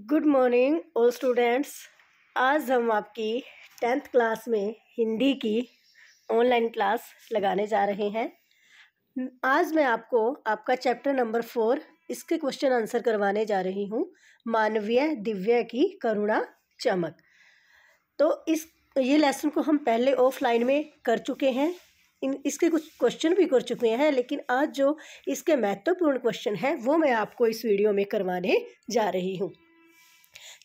Good morning all students. आज हम आपकी 10th क्लास में हिंदी की ऑनलाइन क्लास लगाने जा रहे हैं। आज मैं आपको आपका चैप्टर नंबर 4 इसके क्वेश्चन आंसर करवाने जा रही हूँ। मानवीय दिव्य की करुणा चमक। तो ये लेसन को हम पहले ऑफलाइन में कर चुके हैं, इसके कुछ क्वेश्चन भी कर चुके हैं, लेकिन आज जो इसके महत्वपूर्ण क्वेश्चन है वो मैं आपको इस वीडियो में करवाने जा रही हूँ।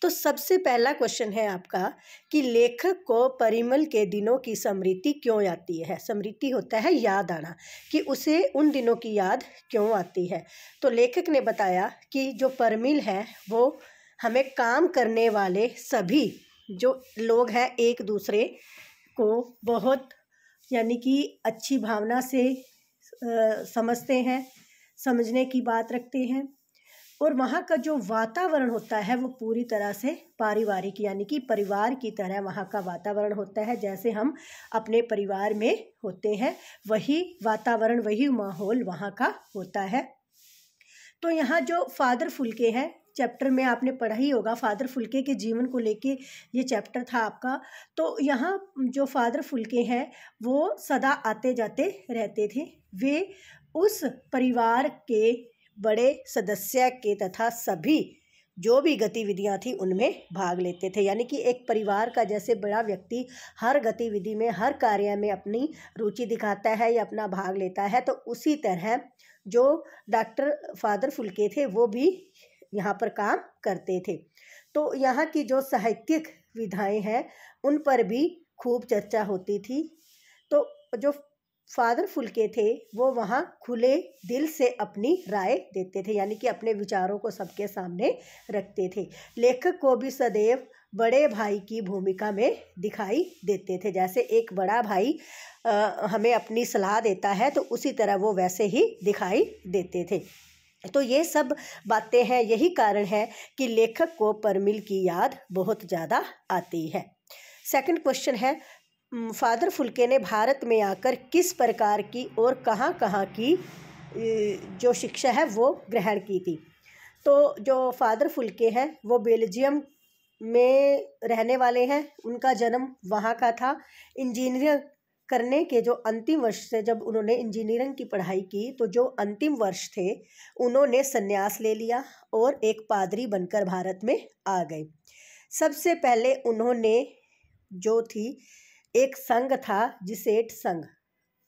तो सबसे पहला क्वेश्चन है आपका कि लेखक को परिमल के दिनों की स्मृति क्यों आती है। स्मृति होता है याद आना, कि उसे उन दिनों की याद क्यों आती है। तो लेखक ने बताया कि जो परिमल है वो हमें काम करने वाले सभी जो लोग हैं एक दूसरे को बहुत यानी कि अच्छी भावना से समझते हैं, समझने की बात रखते हैं, और वहाँ का जो वातावरण होता है वो पूरी तरह से पारिवारिक यानी कि परिवार की तरह वहाँ का वातावरण होता है। जैसे हम अपने परिवार में होते हैं वही वातावरण वही माहौल वहाँ का होता है। तो यहाँ जो फादर फुल्के हैं, चैप्टर में आपने पढ़ा ही होगा, फादर फुल्के के जीवन को लेके ये चैप्टर था आपका। तो यहाँ जो फादर फुल्के हैं वो सदा आते जाते रहते थे। वे उस परिवार के बड़े सदस्य के तथा सभी जो भी गतिविधियां थी उनमें भाग लेते थे। यानी कि एक परिवार का जैसे बड़ा व्यक्ति हर गतिविधि में हर कार्य में अपनी रुचि दिखाता है या अपना भाग लेता है, तो उसी तरह जो डॉक्टर फादर फुल्के थे वो भी यहाँ पर काम करते थे। तो यहाँ की जो साहित्यिक विधाएं हैं उन पर भी खूब चर्चा होती थी। तो जो फादर फुल्के थे वो वहाँ खुले दिल से अपनी राय देते थे, यानी कि अपने विचारों को सबके सामने रखते थे। लेखक को भी सदैव बड़े भाई की भूमिका में दिखाई देते थे। जैसे एक बड़ा भाई हमें अपनी सलाह देता है तो उसी तरह वो वैसे ही दिखाई देते थे। तो ये सब बातें हैं, यही कारण है कि लेखक को परिमल की याद बहुत ज़्यादा आती है। सेकंड क्वेश्चन है, फादर फुल्के ने भारत में आकर किस प्रकार की और कहाँ की जो शिक्षा है वो ग्रहण की थी। तो जो फादर फुल्के हैं वो बेल्जियम में रहने वाले हैं, उनका जन्म वहाँ का था। इंजीनियरिंग करने के जो अंतिम वर्ष से जब उन्होंने इंजीनियरिंग की पढ़ाई की तो जो अंतिम वर्ष थे उन्होंने संन्यास ले लिया और एक पादरी बनकर भारत में आ गए। सबसे पहले उन्होंने जो थी एक संघ था जिसेट संघ,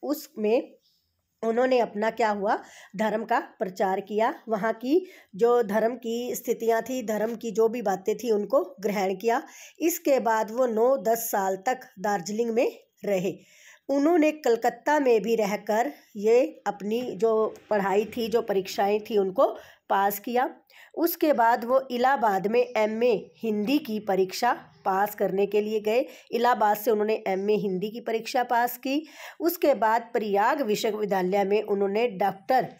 उसमें उन्होंने अपना क्या हुआ धर्म का प्रचार किया। वहाँ की जो धर्म की स्थितियाँ थी, धर्म की जो भी बातें थी उनको ग्रहण किया। इसके बाद वो 9-10 साल तक दार्जिलिंग में रहे। उन्होंने कलकत्ता में भी रहकर ये अपनी जो पढ़ाई थी, जो परीक्षाएं थी उनको पास किया। उसके बाद वो इलाहाबाद में एमए हिंदी की परीक्षा पास करने के लिए गए। इलाहाबाद से उन्होंने एमए हिंदी की परीक्षा पास की। उसके बाद प्रयाग विश्वविद्यालय में उन्होंने डॉक्टर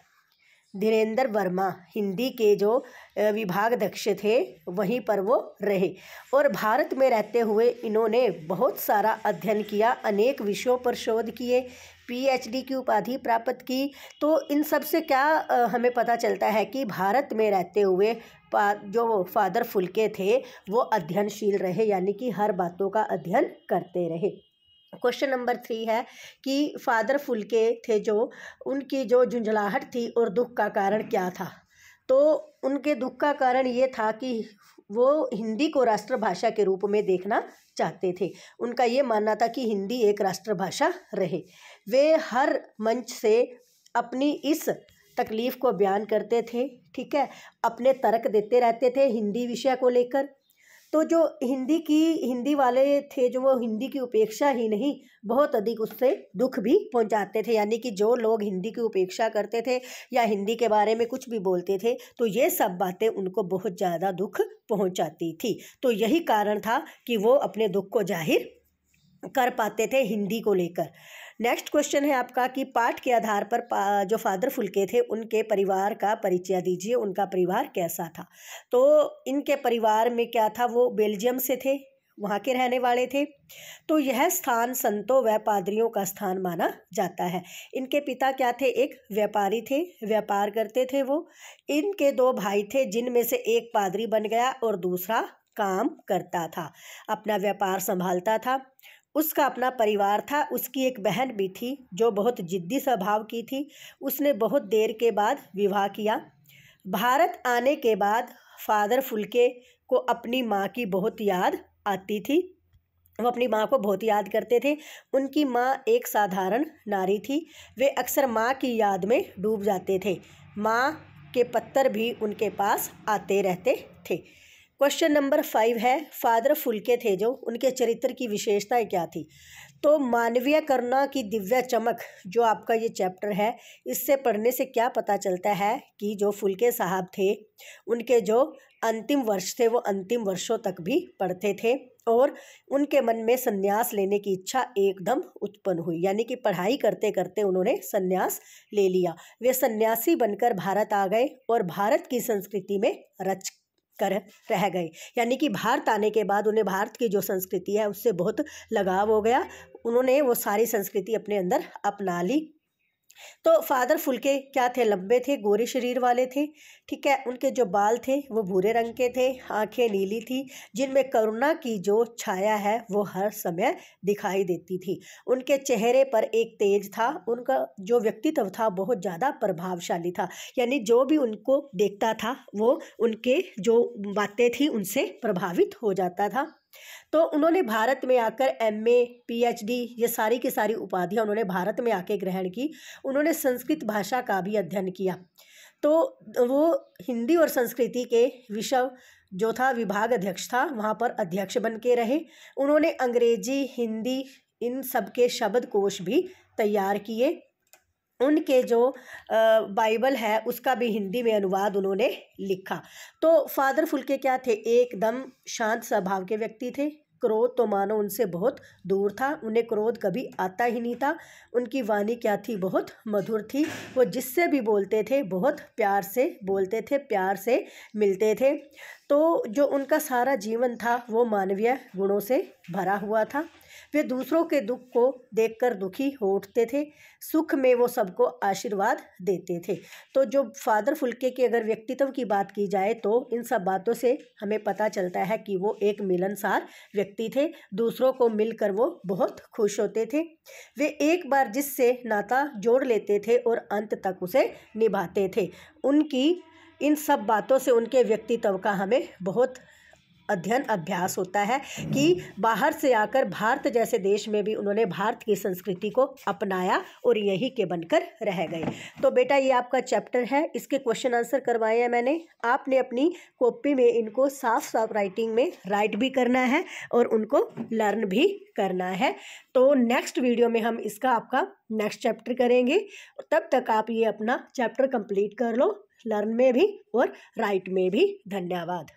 धीरेन्द्र वर्मा हिंदी के जो विभागाध्यक्ष थे वहीं पर वो रहे। और भारत में रहते हुए इन्होंने बहुत सारा अध्ययन किया, अनेक विषयों पर शोध किए, पीएचडी की उपाधि प्राप्त की। तो इन सब से क्या हमें पता चलता है कि भारत में रहते हुए जो फादर फुल्के थे वो अध्ययनशील रहे, यानी कि हर बातों का अध्ययन करते रहे। क्वेश्चन नंबर 3 है कि फादर फुल्के थे जो उनकी जो झुंझलाहट थी और दुख का कारण क्या था। तो उनके दुख का कारण ये था कि वो हिंदी को राष्ट्रभाषा के रूप में देखना चाहते थे। उनका ये मानना था कि हिंदी एक राष्ट्रभाषा रहे। वे हर मंच से अपनी इस तकलीफ़ को बयान करते थे, ठीक है, अपने तर्क देते रहते थे हिंदी विषय को लेकर। तो जो हिंदी वाले थे जो वो हिंदी की उपेक्षा ही नहीं बहुत अधिक उससे दुख भी पहुंचाते थे। यानी कि जो लोग हिंदी की उपेक्षा करते थे या हिंदी के बारे में कुछ भी बोलते थे तो ये सब बातें उनको बहुत ज़्यादा दुख पहुंचाती थी। तो यही कारण था कि वो अपने दुख को जाहिर कर पाते थे हिंदी को लेकर। नेक्स्ट क्वेश्चन है आपका कि पाठ के आधार पर जो फादर फुल्के थे उनके परिवार का परिचय दीजिए, उनका परिवार कैसा था। तो इनके परिवार में क्या था, वो बेल्जियम से थे, वहाँ के रहने वाले थे। तो यह स्थान संतों व पादरियों का स्थान माना जाता है। इनके पिता क्या थे? एक व्यापारी थे, व्यापार करते थे वो। इनके 2 भाई थे, जिनमें से एक पादरी बन गया और दूसरा काम करता था, अपना व्यापार संभालता था। उसका अपना परिवार था। उसकी एक बहन भी थी जो बहुत जिद्दी स्वभाव की थी। उसने बहुत देर के बाद विवाह किया। भारत आने के बाद फादर फुल्के को अपनी माँ की बहुत याद आती थी। वो अपनी माँ को बहुत याद करते थे। उनकी माँ एक साधारण नारी थी। वे अक्सर माँ की याद में डूब जाते थे। माँ के पत्र भी उनके पास आते रहते थे। क्वेश्चन नंबर 5 है, फादर फुल्के थे जो, उनके चरित्र की विशेषताएं क्या थी? तो मानवीय करुणा की दिव्य चमक जो आपका ये चैप्टर है, इससे पढ़ने से क्या पता चलता है कि जो फुल्के साहब थे उनके जो अंतिम वर्ष थे वो अंतिम वर्षों तक भी पढ़ते थे और उनके मन में संन्यास लेने की इच्छा एकदम उत्पन्न हुई, यानी कि पढ़ाई करते करते उन्होंने संन्यास ले लिया। वे सन्यासी बनकर भारत आ गए और भारत की संस्कृति में रच कर रह गए, यानी कि भारत आने के बाद उन्हें भारत की जो संस्कृति है उससे बहुत लगाव हो गया। उन्होंने वो सारी संस्कृति अपने अंदर अपना ली। तो फादर फुल्के क्या थे? लंबे थे, गोरे शरीर वाले थे, ठीक है। उनके जो बाल थे वो भूरे रंग के थे, आंखें नीली थी, जिनमें करुणा की जो छाया है वो हर समय दिखाई देती थी। उनके चेहरे पर एक तेज था। उनका जो व्यक्तित्व था बहुत ज़्यादा प्रभावशाली था, यानी जो भी उनको देखता था वो उनके जो बातें थी उनसे प्रभावित हो जाता था। तो उन्होंने भारत में आकर MA PhD ये सारी की सारी उपाधियाँ उन्होंने भारत में आके ग्रहण की। उन्होंने संस्कृत भाषा का भी अध्ययन किया। तो वो हिंदी और संस्कृति के विषय जो था विभाग अध्यक्ष था, वहाँ पर अध्यक्ष बन के रहे। उन्होंने अंग्रेजी, हिंदी इन सब के शब्दकोश भी तैयार किए। उनके जो बाइबल है उसका भी हिंदी में अनुवाद उन्होंने लिखा। तो फादर फुल्के क्या थे? एकदम शांत स्वभाव के व्यक्ति थे। क्रोध तो मानो उनसे बहुत दूर था, उन्हें क्रोध कभी आता ही नहीं था। उनकी वाणी क्या थी? बहुत मधुर थी। वो जिससे भी बोलते थे बहुत प्यार से बोलते थे, प्यार से मिलते थे। तो जो उनका सारा जीवन था वो मानवीय गुणों से भरा हुआ था। वे दूसरों के दुख को देखकर दुखी हो उठते थे, सुख में वो सबको आशीर्वाद देते थे। तो जो फादर फुल्के के अगर व्यक्तित्व की बात की जाए तो इन सब बातों से हमें पता चलता है कि वो एक मिलनसार व्यक्ति थे। दूसरों को मिलकर वो बहुत खुश होते थे। वे एक बार जिससे नाता जोड़ लेते थे और अंत तक उसे निभाते थे। उनकी इन सब बातों से उनके व्यक्तित्व का हमें बहुत अध्ययन अभ्यास होता है कि बाहर से आकर भारत जैसे देश में भी उन्होंने भारत की संस्कृति को अपनाया और यहीं के बनकर रह गए। तो बेटा ये आपका चैप्टर है, इसके क्वेश्चन आंसर करवाए हैं मैंने। आपने अपनी कॉपी में इनको साफ साफ राइटिंग में राइट भी करना है और उनको लर्न भी करना है। तो नेक्स्ट वीडियो में हम इसका आपका नेक्स्ट चैप्टर करेंगे। तब तक आप ये अपना चैप्टर कंप्लीट कर लो, लर्न में भी और राइट में भी। धन्यवाद।